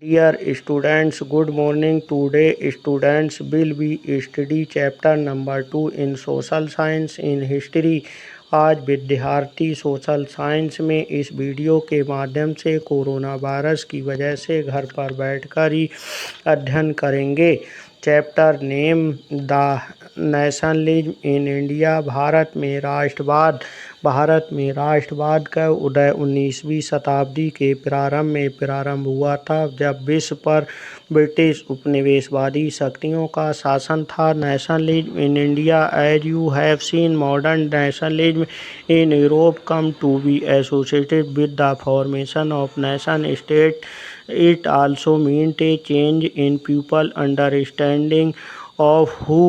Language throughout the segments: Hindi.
Dear students, good morning. Today students will be study chapter number 2 in social science in history. आज विद्यार्थी सोशल साइंस में इस वीडियो के माध्यम से कोरोना वायरस की वजह से घर पर बैठकर ही अध्ययन करेंगे। Chapter name the nationalism in India. Bharat में राष्ट्रवाद का उदय 19वीं शताब्दी के प्रारंभ में प्रारंभ हुआ था, जब विश्व पर ब्रिटिश उपनिवेशवादी शक्तियों का शासन था। Nationalism in India, as you have seen modern nationalism in Europe come to be associated with the formation of nation state. It also meant a change in people understanding of who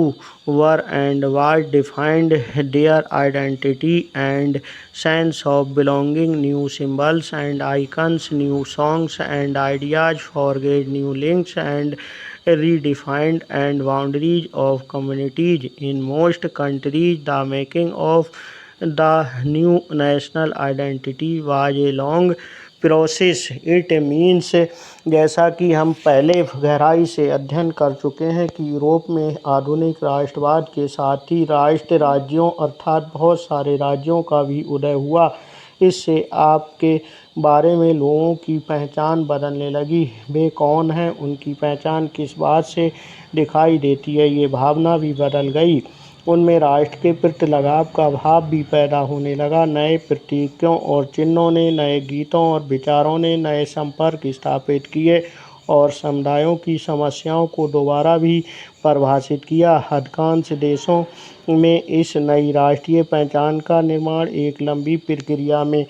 were and what defined their identity and sense of belonging. New symbols and icons, new songs and ideas forged new links and redefined and boundaries of communities. In most countries, the making of the new national identity was a long process. It means, जैसा कि हम पहले गहराई से अध्ययन कर चुके हैं कि यूरोप में आधुनिक राष्ट्रवाद के साथ ही राष्ट्र राज्यों अर्थात बहुत सारे राज्यों का भी उदय हुआ। इससे आपके बारे में लोगों की पहचान बदलने लगी। वे कौन हैं, उनकी पहचान किस बात से दिखाई देती है, ये भावना भी बदल गई। उनमें राष्ट्र के प्रति लगाव का भाव भी पैदा होने लगा। नए प्रतीकों और चिन्हों ने, नए गीतों और विचारों ने नए संपर्क स्थापित किए और समुदायों की समस्याओं को दोबारा भी परिभाषित किया। अधिकांश देशों में इस नई राष्ट्रीय पहचान का निर्माण एक लंबी प्रक्रिया में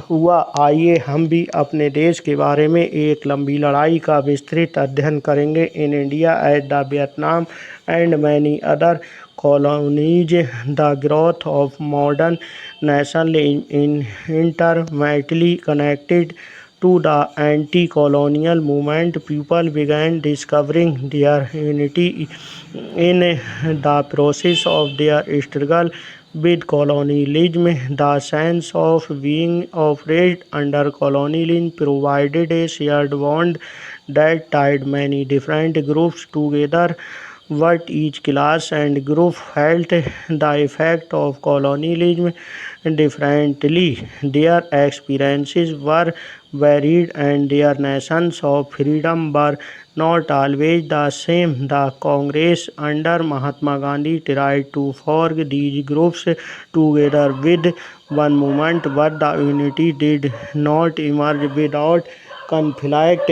हुआ। आइए हम भी अपने देश के बारे में एक लंबी लड़ाई का विस्तृत अध्ययन करेंगे। In India at the Vietnam and many other colonies, the growth of modern nationalism is intimately connected to the anti-colonial movement. People began discovering their unity in the process of their struggle with colonialism. The sense of being oppressed under colonialism provided a shared bond that tied many different groups together. But each class and group felt the effect of colonialism differently. Their experiences were varied and their notions of freedom were not always the same. The Congress under Mahatma Gandhi tried to forge these groups together with one movement, but the unity did not emerge without conflict.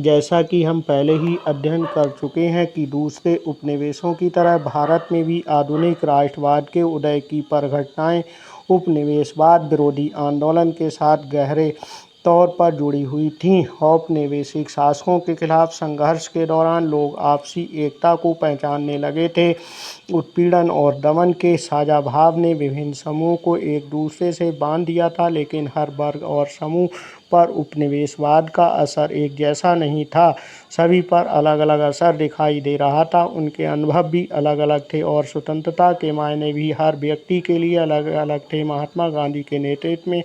जैसा कि हम पहले ही अध्ययन कर चुके हैं कि दूसरे उपनिवेशों की तरह भारत में भी आधुनिक राष्ट्रवाद के उदय की परिघटनाएं उपनिवेशवाद विरोधी आंदोलन के साथ गहरे तौर पर जुड़ी हुई थीं। औपनिवेशिक शासकों के खिलाफ संघर्ष के दौरान लोग आपसी एकता को पहचानने लगे थे। उत्पीड़न और दमन के साझा भाव ने विभिन्न समूहों को एक दूसरे से बांध दिया था, लेकिन हर वर्ग और समूह पर उपनिवेशवाद का असर एक जैसा नहीं था। सभी पर अलग अलग असर दिखाई दे रहा था। उनके अनुभव भी अलग अलग थे और स्वतंत्रता के मायने भी हर व्यक्ति के लिए अलग अलग थे। महात्मा गांधी के नेतृत्व में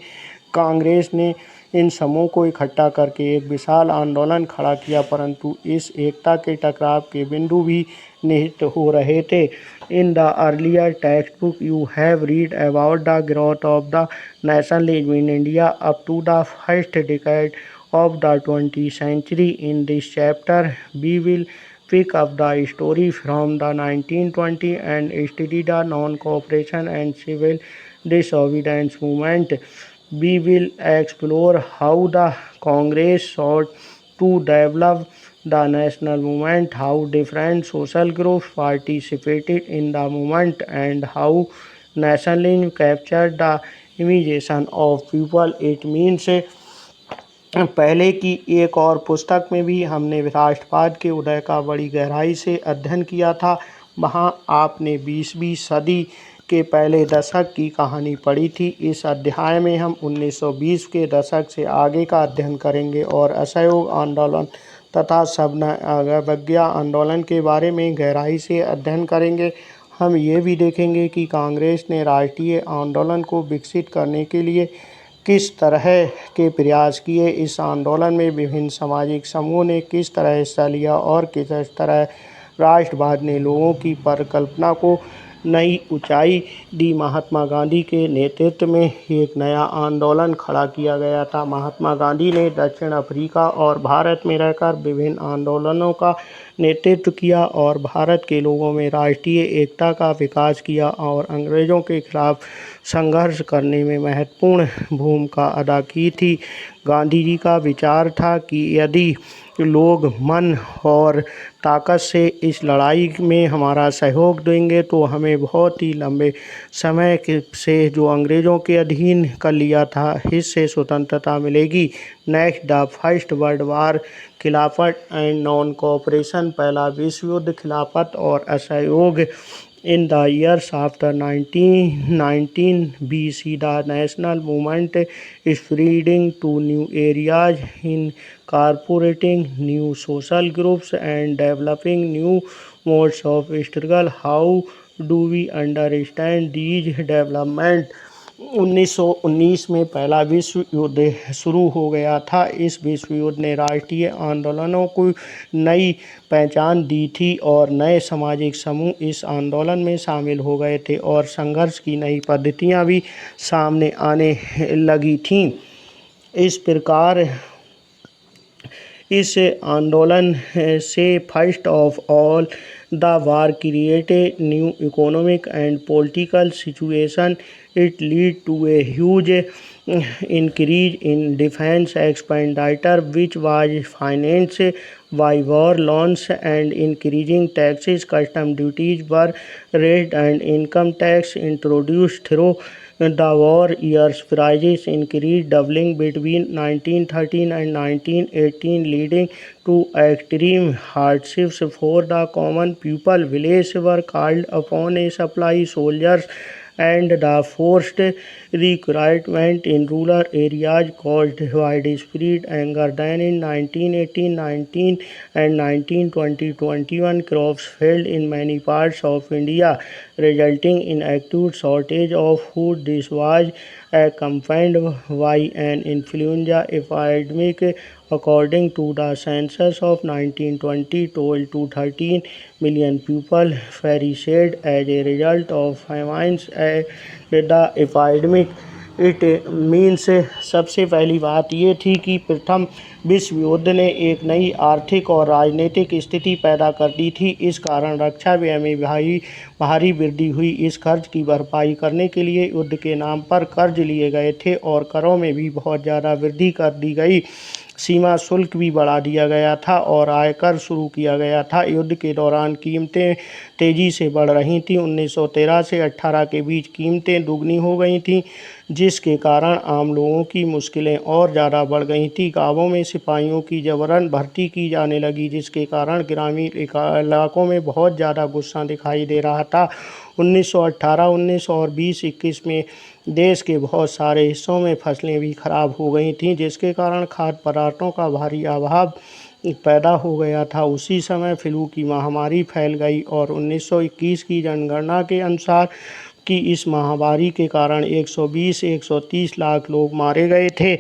कांग्रेस ने इन समूहों को इकट्ठा करके एक विशाल आंदोलन खड़ा किया, परंतु इस एकता के टकराव के बिंदु भी निहित हो रहे थे। In the earlier text book you have read about the growth of the nationalism in India up to the first decade of the 20th century. In this chapter, we will pick up the story from the 1920s and study the non-cooperation and civil disobedience movement. We will explore how the Congress sought to develop the national movement, how different social groups participated in the movement, and how nationalism captured the immigration of people. It means, पहले की एक और पुस्तक में भी हमने राष्ट्रवाद के उदय का बड़ी गहराई से अध्ययन किया था। वहाँ आपने 20वीं सदी के पहले दशक की कहानी पढ़ी थी। इस अध्याय में हम 1920 के दशक से आगे का अध्ययन करेंगे और असहयोग आंदोलन तथा अवज्ञा आंदोलन के बारे में गहराई से अध्ययन करेंगे। हम ये भी देखेंगे कि कांग्रेस ने राष्ट्रीय आंदोलन को विकसित करने के लिए किस तरह के प्रयास किए, इस आंदोलन में विभिन्न सामाजिक समूहों ने किस तरह हिस्सा लिया और किस तरह राष्ट्रवाद ने लोगों की परिकल्पना को नई ऊंचाई दी। महात्मा गांधी के नेतृत्व में एक नया आंदोलन खड़ा किया गया था। महात्मा गांधी ने दक्षिण अफ्रीका और भारत में रहकर विभिन्न आंदोलनों का नेतृत्व किया और भारत के लोगों में राष्ट्रीय एकता का विकास किया और अंग्रेज़ों के खिलाफ संघर्ष करने में महत्वपूर्ण भूमिका अदा की थी। गांधी जी का विचार था कि यदि लोग मन और ताकत से इस लड़ाई में हमारा सहयोग देंगे तो हमें बहुत ही लंबे समय से जो अंग्रेज़ों के अधीन कर लिया था इससे स्वतंत्रता मिलेगी। Next, the first world war, खिलाफत एंड नॉन कोऑपरेशन। पहला विश्व युद्ध, खिलाफत और असहयोग। In the years after 1919 BC, the national movement spreading to new areas, incorporating new social groups and developing new modes of struggle. How do we understand these developments? 1919 में पहला विश्व युद्ध शुरू हो गया था। इस विश्व युद्ध ने राष्ट्रीय आंदोलनों को नई पहचान दी थी और नए सामाजिक समूह इस आंदोलन में शामिल हो गए थे और संघर्ष की नई पद्धतियां भी सामने आने लगी थीं। इस प्रकार इस आंदोलन से first of all the war created new economic and political situation. It led to a huge increase in defense expenditure, which was financed by war loans and increasing taxes. Custom duties were raised and income tax introduced through the war years. Prices increased, doubling between 1913 and 1918, leading to extreme hardships for the common people. Villages were called upon a supply soldiers, and the forced recruitment in rural areas caused widespread anger. Then in 1918, 19 and 1920-21, crops failed in many parts of India, resulting in acute shortage of food. This was accompanied by an influenza epidemic. According to the census of 1920, 12 to 13 million people perished as a result of famines and the epidemic. It means सबसे पहली बात ये थी कि प्रथम विश्व युद्ध ने एक नई आर्थिक और राजनीतिक स्थिति पैदा कर दी थी। इस कारण रक्षा व्यय में भारी वृद्धि हुई। इस खर्च की भरपाई करने के लिए युद्ध के नाम पर कर्ज लिए गए थे और करों में भी बहुत ज़्यादा वृद्धि कर दी गई। सीमा शुल्क भी बढ़ा दिया गया था और आयकर शुरू किया गया था। युद्ध के दौरान कीमतें तेज़ी से बढ़ रही थीं। 1913 से 18 के बीच कीमतें दुगनी हो गई थीं, जिसके कारण आम लोगों की मुश्किलें और ज़्यादा बढ़ गई थीं। गाँवों में सिपाहियों की जबरन भर्ती की जाने लगी, जिसके कारण ग्रामीण इलाकों में बहुत ज़्यादा गुस्सा दिखाई दे रहा था। 1918, 19 और 20-21 में देश के बहुत सारे हिस्सों में फसलें भी खराब हो गई थीं, जिसके कारण खाद्य पदार्थों का भारी अभाव पैदा हो गया था। उसी समय फ्लू की महामारी फैल गई और 1921 की जनगणना के अनुसार कि इस महामारी के कारण 120-130 लाख लोग मारे गए थे।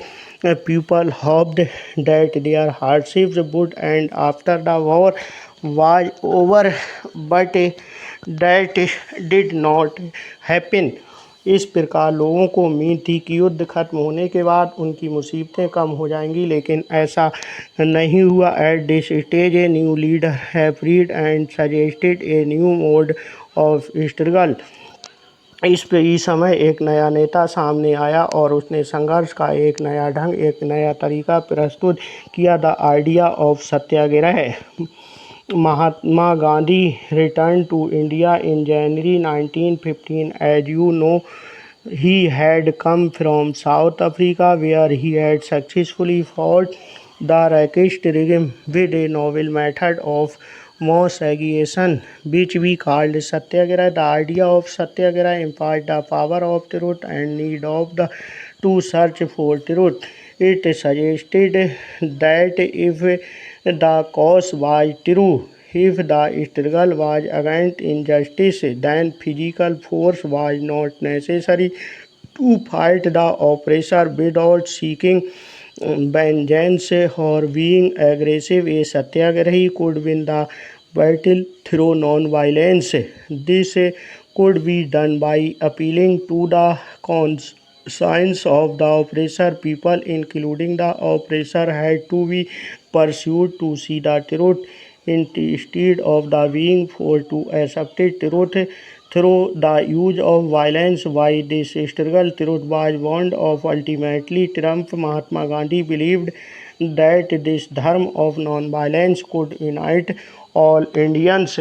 People hoped that their hardships would end after the war was over, but that did not happen. इस प्रकार लोगों को उम्मीद थी कि युद्ध खत्म होने के बाद उनकी मुसीबतें कम हो जाएंगी, लेकिन ऐसा नहीं हुआ. At this stage a new leader have read and suggested a new mode of struggle. इस समय एक नया नेता सामने आया और उसने संघर्ष का एक नया ढंग, एक नया तरीका प्रस्तुत किया. The idea of Satyagraha. Mahatma Gandhi returned to India in January 1915. As you know, he had come from South Africa, where he had successfully fought the racist regime with a novel method of mass agitation, which we called Satyagraha. The idea of Satyagraha implied the power of truth and need of the to search for truth. It suggested that if the cause was true, if the struggle was against injustice, then physical force was not necessary. to fight the oppressor without seeking vengeance or being aggressive. A satyagrahi could win the battle through non-violence. This could be done by appealing to the conscience of the oppressor. People, including the oppressor, had to be pursued to see the truth instead of the being forced to accept it. Truth through the use of violence. Why this struggle? Truth was born of ultimately triumph. Mahatma Gandhi believed that this dharma of non-violence could unite all Indians.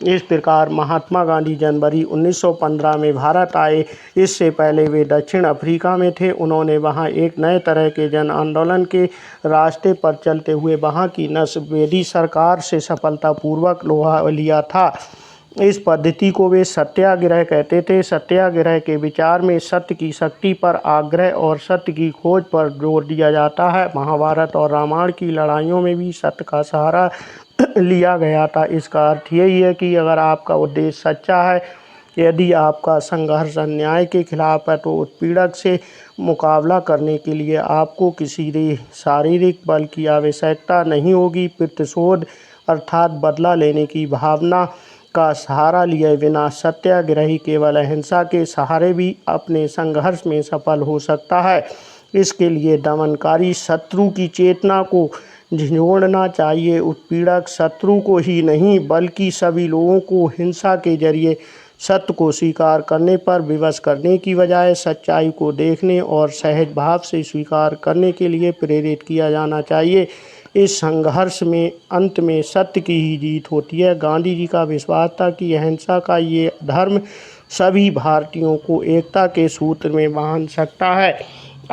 इस प्रकार महात्मा गांधी जनवरी 1915 में भारत आए। इससे पहले वे दक्षिण अफ्रीका में थे। उन्होंने वहां एक नए तरह के जन आंदोलन के रास्ते पर चलते हुए वहां की नस्लवादी सरकार से सफलतापूर्वक लोहा लिया था। इस पद्धति को वे सत्याग्रह कहते थे। सत्याग्रह के विचार में सत्य की शक्ति पर आग्रह और सत्य की खोज पर जोर दिया जाता है। महाभारत और रामायण की लड़ाइयों में भी सत्य का सहारा लिया गया था। इसका अर्थ यही है कि अगर आपका उद्देश्य सच्चा है, यदि आपका संघर्ष अन्याय के खिलाफ है, तो उत्पीड़क से मुकाबला करने के लिए आपको किसी शारीरिक बल की आवश्यकता नहीं होगी। प्रतिशोध अर्थात बदला लेने की भावना का सहारा लिए बिना सत्याग्रही केवल अहिंसा के सहारे भी अपने संघर्ष में सफल हो सकता है। इसके लिए दमनकारी शत्रु की चेतना को झिझोड़ना चाहिए। उत्पीड़क शत्रु को ही नहीं बल्कि सभी लोगों को हिंसा के जरिए सत्य को स्वीकार करने पर विवश करने की बजाय सच्चाई को देखने और सहज भाव से स्वीकार करने के लिए प्रेरित किया जाना चाहिए। इस संघर्ष में अंत में सत्य की ही जीत होती है। गांधी जी का विश्वास था कि अहिंसा का ये धर्म सभी भारतीयों को एकता के सूत्र में बांध सकता है।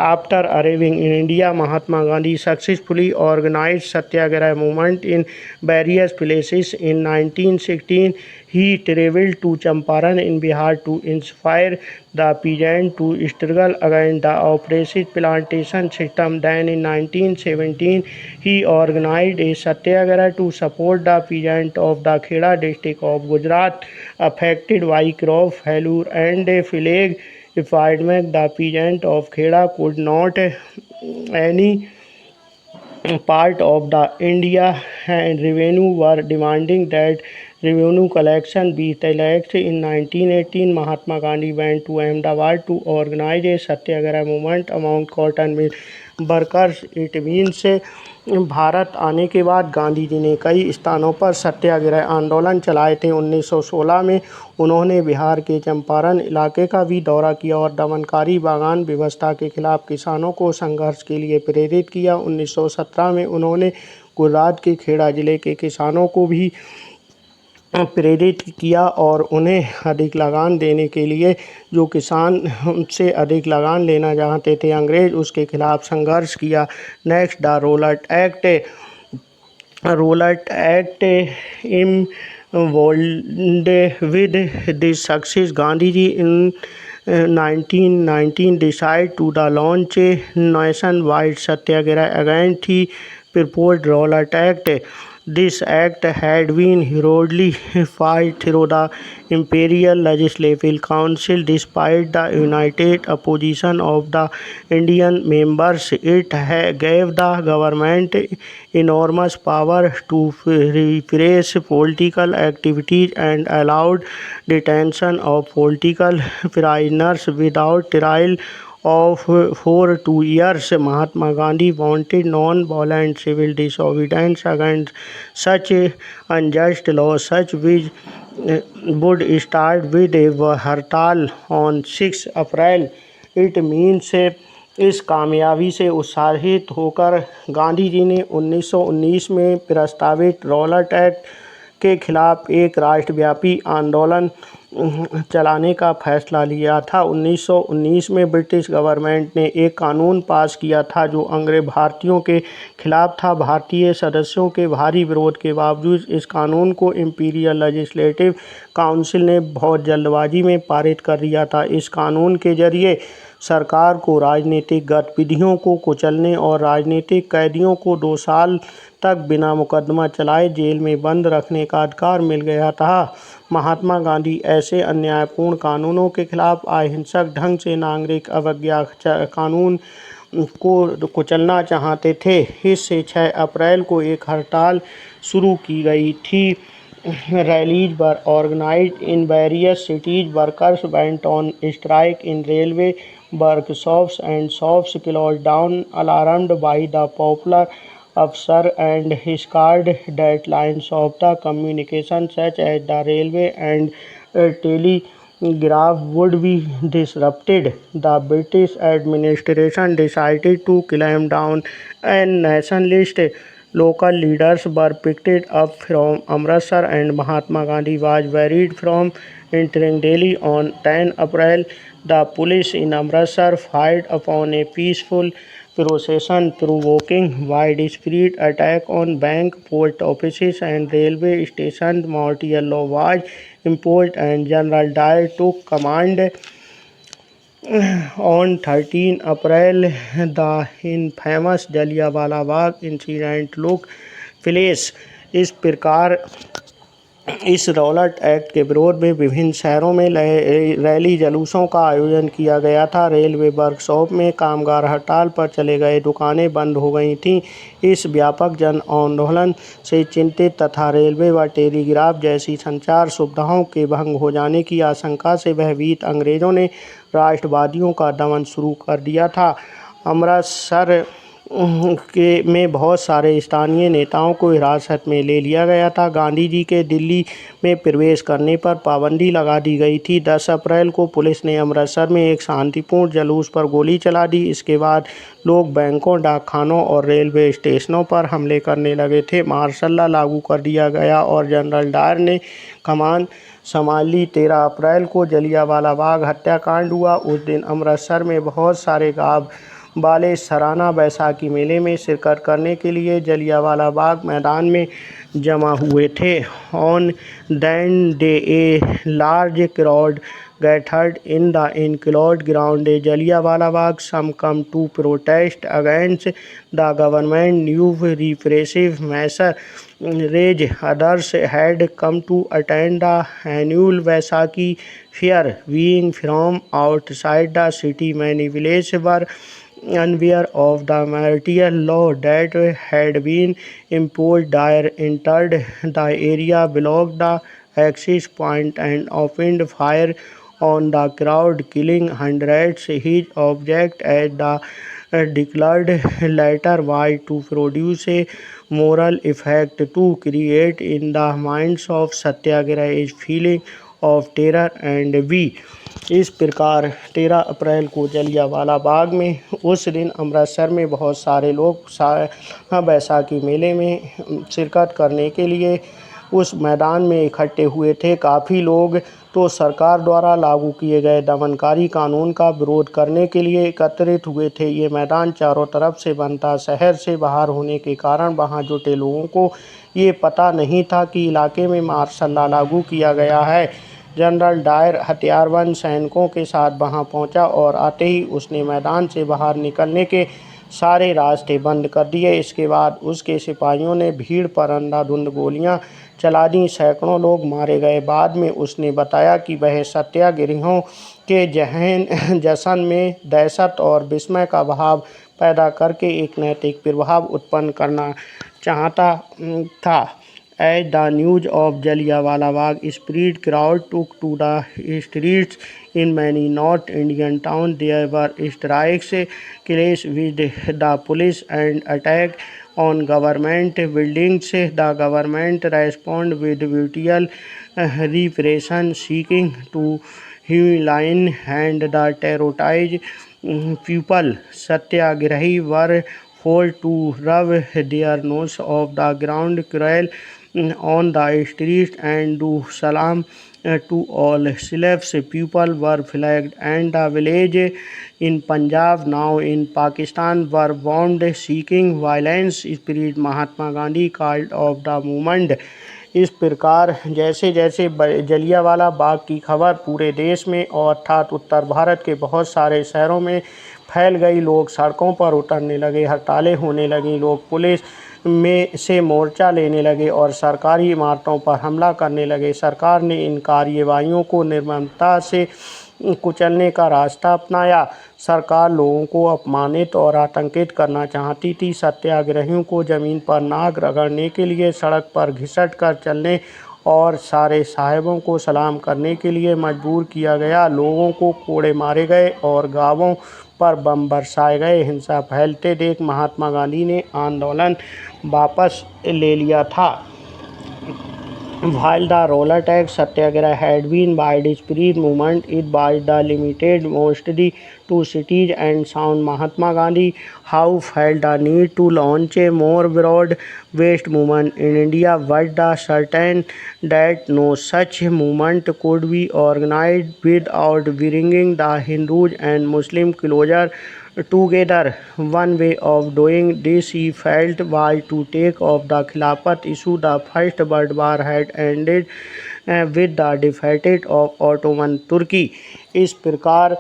After arriving in India, Mahatma Gandhi successfully organized Satyagraha movement in various places. In 1916, he traveled to Champaran in Bihar to inspire the peasants to struggle against the oppressive plantation system. Then in 1917, he organized a Satyagraha to support the peasants of the Kheda district of Gujarat affected by crop failure and plague epidemic. The peasants of Kheda could not any part of the India and revenue were demanding that revenue collection be relaxed. In 1918, Mahatma Gandhi went to Ahmedabad to organize a Satyagraha movement among cotton mill workers. It means Bharat आने के बाद गांधी जी ने कई स्थानों पर सत्याग्रह आंदोलन चलाए थे। 1916 में उन्होंने बिहार के चंपारण इलाके का भी दौरा किया और दमनकारी बागान व्यवस्था के खिलाफ किसानों को संघर्ष के लिए प्रेरित किया। 1917 में उन्होंने गुजरात के खेड़ा जिले के किसानों को भी प्रेरित किया और उन्हें अधिक लगान देने के लिए, जो किसान से अधिक लगान लेना चाहते थे अंग्रेज, उसके खिलाफ संघर्ष किया। Next the Rowlatt act. Rowlatt act involved with this success. Gandhi ji in 1919 decided to launch a nationwide satyagraha against the proposed Rowlatt Act. This act had been hurriedly filed through the Imperial Legislative Council. Despite the united opposition of the Indian members, it gave the government enormous power to repress political activities and allowed detention of political prisoners without trial for 2 years. Mahatma Gandhi wanted non-violent civil disobedience against such unjust laws, such which would start with a हड़ताल on 6 अप्रैल. It means इस कामयाबी से उत्साहित होकर गांधी जी ने 1919 में प्रस्तावित रॉलट एक्ट के खिलाफ एक राष्ट्रव्यापी आंदोलन चलाने का फैसला लिया था। 1919 में ब्रिटिश गवर्नमेंट ने एक कानून पास किया था जो अंग्रेज भारतीयों के खिलाफ था। भारतीय सदस्यों के भारी विरोध के बावजूद इस कानून को इंपीरियल लेजिस्लेटिव काउंसिल ने बहुत जल्दबाजी में पारित कर दिया था। इस कानून के जरिए सरकार को राजनीतिक गतिविधियों को कुचलने और राजनीतिक कैदियों को 2 साल तक बिना मुकदमा चलाए जेल में बंद रखने का अधिकार मिल गया था। महात्मा गांधी ऐसे अन्यायपूर्ण कानूनों के खिलाफ अहिंसक ढंग से नागरिक अवज्ञा कानून को कुचलना चाहते थे। इससे 6 अप्रैल को एक हड़ताल शुरू की गई थी। Rallies were organized in various cities. Workers went on strike in railway workshops and shops closed down, alarmed by the popular upsurge and scarred deadlines of the communication, such as the railway and telegraph, would be disrupted. The British administration decided to clamp down and nationalist local leaders were picked up from Amritsar and Mahatma Gandhi was buried from entering Delhi on 10 April. The police in Amritsar fired upon a peaceful procession, provoking widespread attack on bank, post offices and railway stations. Martial law was imposed and General Dyer took command. On 13 April, the infamous Jallianwala Bagh incident took place. इस प्रकार इस रॉलेट एक्ट के विरोध में विभिन्न शहरों में रैली जुलूसों का आयोजन किया गया था। रेलवे वर्कशॉप में कामगार हड़ताल पर चले गए, दुकानें बंद हो गई थीं। इस व्यापक जन आंदोलन से चिंतित तथा रेलवे व टेलीग्राफ जैसी संचार सुविधाओं के भंग हो जाने की आशंका से भयभीत अंग्रेजों ने राष्ट्रवादियों का दमन शुरू कर दिया था। अमृतसर में बहुत सारे स्थानीय नेताओं को हिरासत में ले लिया गया था। गांधी जी के दिल्ली में प्रवेश करने पर पाबंदी लगा दी गई थी। 10 अप्रैल को पुलिस ने अमृतसर में एक शांतिपूर्ण जुलूस पर गोली चला दी। इसके बाद लोग बैंकों, डाकखानों और रेलवे स्टेशनों पर हमले करने लगे थे। मार्शल लॉ लागू कर दिया गया और जनरल डायर ने कमान संभाली। 13 अप्रैल को जलियांवाला बाग हत्याकांड हुआ। उस दिन अमृतसर में बहुत सारे गाँव वाले सराना बैसाखी मेले में शिरकत करने के लिए जलियांवाला बाग मैदान में जमा हुए थे। On that day a large crowd gathered in the enclosed ground at Jallianwala Bagh. Some come to protest against the government new repressive measures. Others had come to attend the annual Vaisakhi fair. Being from outside the city, many villages were unaware of the martial law that had been imposed. Dyer entered the area, blocked the access point and opened fire on the crowd, killing hundreds. His object, as the declared later, was to produce a moral effect, to create in the minds of satyagrahi a feeling of terror and we. इस प्रकार 13 अप्रैल को जलियांवाला बाग में उस दिन अमृतसर में बहुत सारे लोग बैसाखी मेले में शिरकत करने के लिए उस मैदान में इकट्ठे हुए थे। काफ़ी लोग तो सरकार द्वारा लागू किए गए दमनकारी कानून का विरोध करने के लिए एकत्रित हुए थे। ये मैदान चारों तरफ से बंद था। शहर से बाहर होने के कारण वहां जुटे लोगों को ये पता नहीं था कि इलाके में मार्शल लॉ लागू किया गया है। जनरल डायर हथियारबंद सैनिकों के साथ वहां पहुंचा और आते ही उसने मैदान से बाहर निकलने के सारे रास्ते बंद कर दिए। इसके बाद उसके सिपाहियों ने भीड़ पर अंधाधुंध गोलियां चला दी। सैकड़ों लोग मारे गए। बाद में उसने बताया कि वह सत्याग्रहियों के जश्न में दहशत और विस्मय का भाव पैदा करके एक नैतिक प्रभाव उत्पन्न करना चाहता था। As the news of Jallianwala Bagh spread, crowd took to the streets in many North Indian towns. There were strikes, clashes with the police and attack on government buildings. The government responded with brutal repression, seeking to humiliate and terrorize people. Satyagrahi were forced to rub their nose off the ground, crawl on the streets and do salam to all slaves. People were flogged and the village in Punjab, now in Pakistan, were bombed. Seeking violence spread. Mahatma Gandhi called off the movement. इस प्रकार जैसे जैसे जलियांवाला बाग की खबर पूरे देश में और अर्थात उत्तर भारत के बहुत सारे शहरों में फैल गई। लोग सड़कों पर उतरने लगे, हड़तालें होने लगीं, लोग पुलिस में से मोर्चा लेने लगे और सरकारी इमारतों पर हमला करने लगे। सरकार ने इन कार्रवाइयों को निर्ममता से कुचलने का रास्ता अपनाया। सरकार लोगों को अपमानित और आतंकित करना चाहती थी। सत्याग्रहियों को ज़मीन पर नाक रगड़ने के लिए, सड़क पर घिसट कर चलने और सारे साहिबों को सलाम करने के लिए मजबूर किया गया। लोगों को कोड़े मारे गए और गांवों पर बम बरसाए गए। हिंसा फैलते देख महात्मा गांधी ने आंदोलन वापस ले लिया था। While the Rollertech Satyagraha had been widespread movement, it was limited mostly to cities and towns. Mahatma Gandhi, who felt the need to launch a more broad-based movement in India, was certain that no such movement could be organized without bringing the Hindus and Muslims closer together. One way of doing this, he felt, was to take up the Khilafat issue. The First World War had ended with the defeat of Ottoman Turkey. इस प्रकार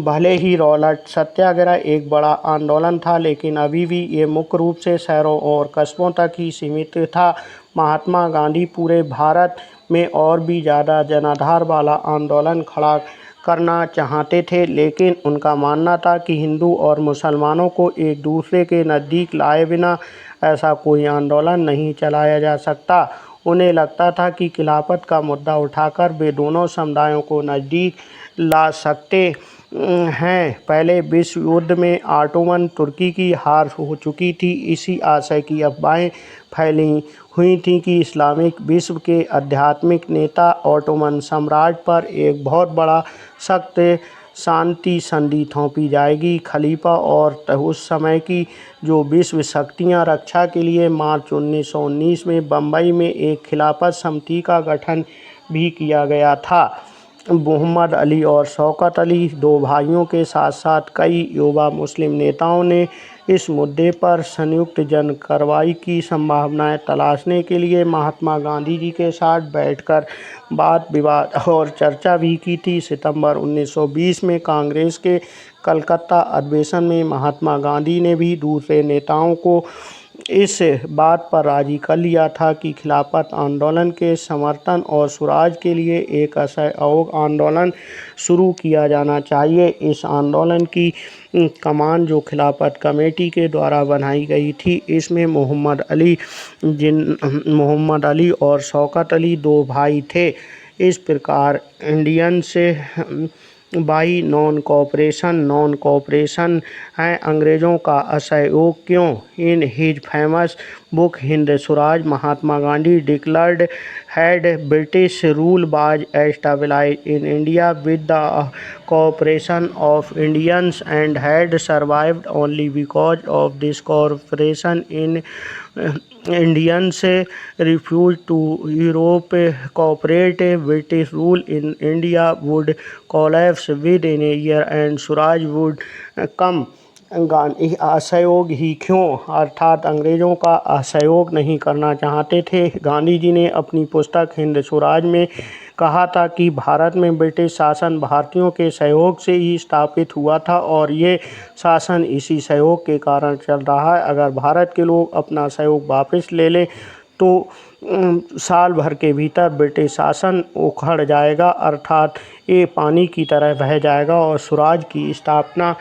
भले ही रॉलेट सत्याग्रह एक बड़ा आंदोलन था, लेकिन अभी भी ये मुख्य रूप से शहरों और कस्बों तक ही सीमित था। महात्मा गांधी पूरे भारत में और भी ज़्यादा जनाधार वाला आंदोलन खड़ा करना चाहते थे, लेकिन उनका मानना था कि हिंदू और मुसलमानों को एक दूसरे के नज़दीक लाए बिना ऐसा कोई आंदोलन नहीं चलाया जा सकता। उन्हें लगता था कि खिलाफत का मुद्दा उठाकर वे दोनों समुदायों को नज़दीक ला सकते हैं। पहले विश्व युद्ध में ऑटोमन तुर्की की हार हो चुकी थी। इसी आशय की अफवाहें फैली हुई थी कि इस्लामिक विश्व के आध्यात्मिक नेता ऑटोमन सम्राट पर एक बहुत बड़ा सख्त शांति संधि थोपी जाएगी। खलीफा और उस समय की जो विश्व शक्तियां रक्षा के लिए मार्च 1919 में बम्बई में एक खिलाफत समिति का गठन भी किया गया था। मोहम्मद अली और शौकत अली, दो भाइयों के साथ साथ कई युवा मुस्लिम नेताओं ने इस मुद्दे पर संयुक्त जन कार्रवाई की संभावनाएं तलाशने के लिए महात्मा गांधी जी के साथ बैठकर वाद विवाद और चर्चा भी की थी। सितंबर 1920 में कांग्रेस के कलकत्ता अधिवेशन में महात्मा गांधी ने भी दूसरे नेताओं को इस बात पर राजी कर लिया था कि खिलाफत आंदोलन के समर्थन और स्वराज के लिए एक असहयोग आंदोलन शुरू किया जाना चाहिए। इस आंदोलन की कमान जो खिलाफत कमेटी के द्वारा बनाई गई थी, इसमें मोहम्मद अली और शौकत अली दो भाई थे। इस प्रकार इंडियन से बाई नॉन कोऑपरेशन है अंग्रेज़ों का असहयोग क्यों। In his famous book Hind Swaraj, Mahatma Gandhi declared had British rule was established in India with the cooperation of Indians and had survived only because of this cooperation. In Indians refused to Europe cooperate, British rule in India would collapse within a year and Swaraj would come. असहयोग ही क्यों, अर्थात अंग्रेज़ों का असहयोग नहीं करना चाहते थे। गांधी जी ने अपनी पुस्तक हिंद स्वराज में कहा था कि भारत में ब्रिटिश शासन भारतीयों के सहयोग से ही स्थापित हुआ था और ये शासन इसी सहयोग के कारण चल रहा है। अगर भारत के लोग अपना सहयोग वापस ले लें तो साल भर के भीतर ब्रिटिश शासन उखड़ जाएगा, अर्थात ये पानी की तरह बह जाएगा और स्वराज की स्थापना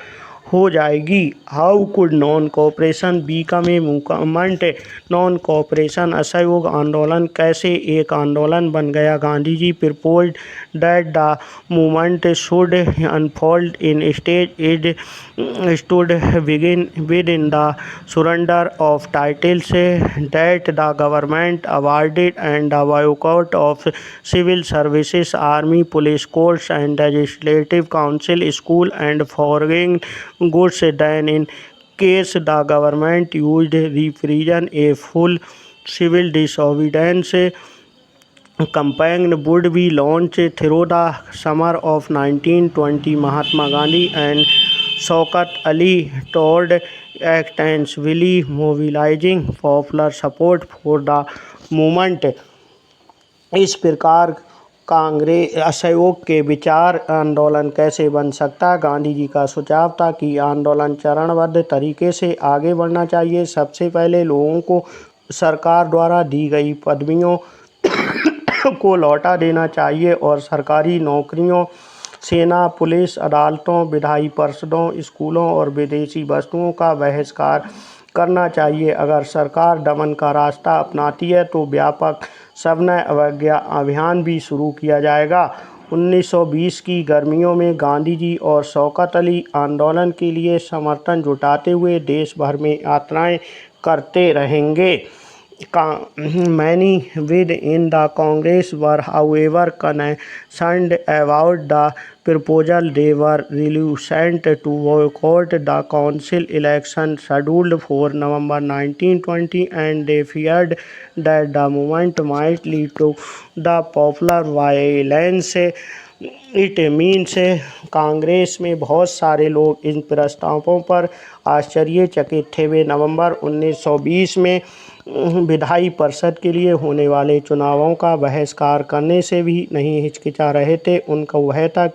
हो जाएगी। How could non cooperation become a movement. Non cooperation असहयोग आंदोलन कैसे एक आंदोलन बन गया। Gandhi ji proposed that the movement should unfold in stage is stood begin with in the surrender of titles that the government awarded and the boycott of civil services, army, police, courts and legislative council, school and foreign goods. Then in case the government used repression, a full civil disobedience campaign would be launched through the summer of 1920. Mahatma Gandhi and Shaukat Ali told extensively mobilizing popular support for the movement. इस प्रकार कांग्रेस असहयोग के विचार आंदोलन कैसे बन सकता है। गांधी जी का सुझाव था कि आंदोलन चरणबद्ध तरीके से आगे बढ़ना चाहिए। सबसे पहले लोगों को सरकार द्वारा दी गई पदवियों को लौटा देना चाहिए और सरकारी नौकरियों, सेना, पुलिस, अदालतों, विधायी परिषदों, स्कूलों और विदेशी वस्तुओं का बहिष्कार करना चाहिए। अगर सरकार दमन का रास्ता अपनाती है तो व्यापक सविनय अवज्ञा अभियान भी शुरू किया जाएगा। 1920 की गर्मियों में गांधी जी और शौकत अली आंदोलन के लिए समर्थन जुटाते हुए देश भर में यात्राएं करते रहेंगे। Many within the Congress were, however, concerned about the proposal. They were reluctant to boycott the council election scheduled for November 1920, and they feared that the movement might lead to the popular violence. It means Congress में बहुत सारे लोग इन प्रस्तावों पर आश्चर्यचकित थे। वे नवंबर 1920 में विधायी परिषद के लिए होने वाले चुनावों का बहिष्कार करने से भी नहीं हिचकिचा रहे थे। उनका वह था